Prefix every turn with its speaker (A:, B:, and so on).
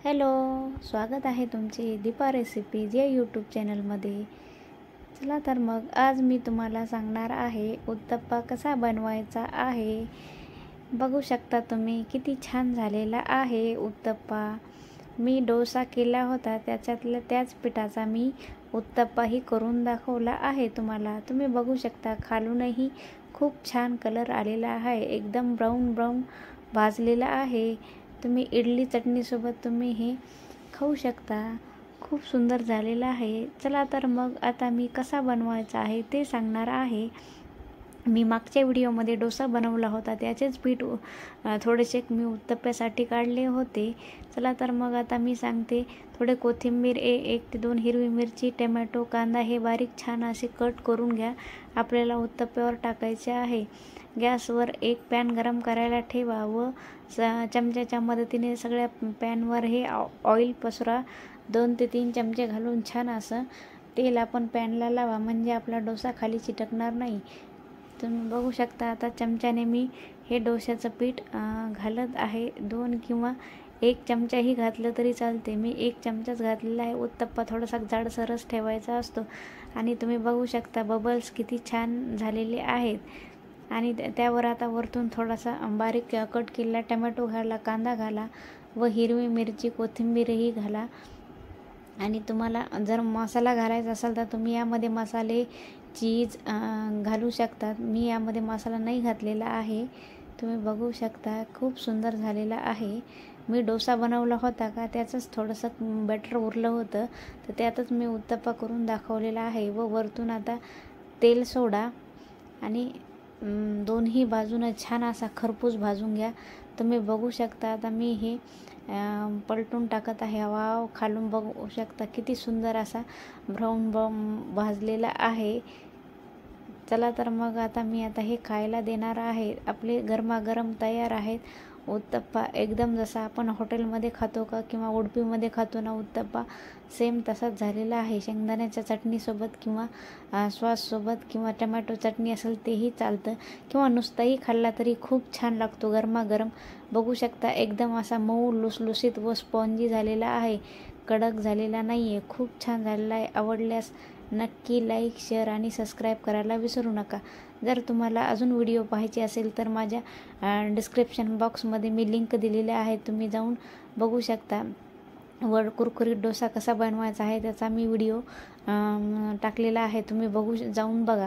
A: Hello, स्वागत आहे तुमचे दीपा रेसिपीज या यूट्यूब चॅनलमध्ये। चला तर मग आज मी तुम्हाला सांगणार आहे उत्तप्पा कसा बनवायचा आहे। बघू शकता तुम्ही किती छान झालेला आहे उत्तप्पा। मी डोसा केला होता त्याच्यातल्या त्याच पिठाचा मी उत्तप्पाही करून दाखवला आहे तुम्हाला। तुम्ही बघू शकता खालूनही खूप छान कलर आलेला आहे, एकदम ब्राऊन भाजलेला आहे। तुम्ही इडली चटणीसोबत तुम्ही हे खाऊ शकता, खूप सुंदर झालेला आहे। चला तर मग आता मी कसा बनवायचा आहे ते सांगणार आहे। मी मागच्या व्हिडिओमध्ये डोसा बनवला होता, त्याचेच पीठ थोडेसे मी उत्तप्प्यासाठी काढले होते। चला तर मग आता मी सांगते। थोडे कोथिंबीर, 1 ते 2 हिरवी मिरची, टोमॅटो, कांदा हे बारीक छान असे कट करून घ्या। आपल्याला उत्तप्प्यावर टाकायचे आहे। गॅसवर एक पॅन गरम करायला ठेवा व चमच्याच्या मदतीने सगळ्या पॅनवर हे ऑइल पसरा। 2 ते 3 चमचे घालून छान असं तेल आपण पॅनला लावा, म्हणजे आपला डोसा खाली चिटकणार नाही। तुम्ही बघू शकता आता चमच्याने मी हे डोश्याचं पीठ घालत आहे। 2 किंवा 1 चमचाही घातलं तरी चालते। मी 1 चमचाच घातलेला आहे। उत्तप्पा थोडासा जाडसरच ठेवायचा असतो आणि तुम्ही बघू शकता बबल्स किती छान झालेले आहेत। आणि त्यावर आता वरतून थोडासा बारीक कट केलेला टोमॅटो घाला, कांदा घाला व हिरवी मिरची, कोथिंबीरही घाला। आणि तुम्हाला जर मसाला घालायचा असेल तर तुम्ही यामध्ये मसाले, चीज घालू शकतात। मी यामध्ये मसाला नाही घातलेला आहे। तुम्ही बघू शकता खूप सुंदर झालेला आहे। मी डोसा बनवला होता का त्याचंच थोडंसं बॅटर उरलं होतं, तर त्यातच मी उत्तप्पा करून दाखवलेला आहे। व वरतून आता तेल सोडा आणि दोन्ही बाजूने छान असा खरपूस भाजून घ्या। तुम्ही बघू शकता आता मी हे पलटून टाकत आहे। वाव, खालून बघू शकता किती सुंदर असा ब्राऊन भाजलेला आहे। चला तर मग आता मी हे खायला देणार आहे। आपले गरमागरम तयार आहेत उत्तप्पा। एकदम जसा आपण हॉटेलमध्ये खातो का किंवा उडपीमध्ये खातो ना उत्तप्पा, सेम तसाच झालेला आहे। शेंगदाण्याच्या चटणीसोबत किंवा सॉससोबत किंवा टोमॅटो चटणी असेल तेही चालतं, किंवा नुसताही खाल्ला तरी खूप छान लागतो गरमागरम। बघू शकता एकदम असा मऊ लुसलुसीत व स्पॉन्जी झालेला आहे, कडक झालेला नाही आहे। खूप छान झालेला आहे। आवडल्यास नक्की लाईक, शेअर आणि सबस्क्राईब करायला विसरू नका। जर तुम्हाला अजून व्हिडिओ पाहायचे असेल तर माझ्या डिस्क्रिप्शन बॉक्समध्ये मी लिंक दिलेले आहे, तुम्ही जाऊन बघू शकता। वर कुरकुरीत डोसा कसा बनवायचा आहे त्याचा मी व्हिडिओ टाकलेला आहे, तुम्ही जाऊन बघा।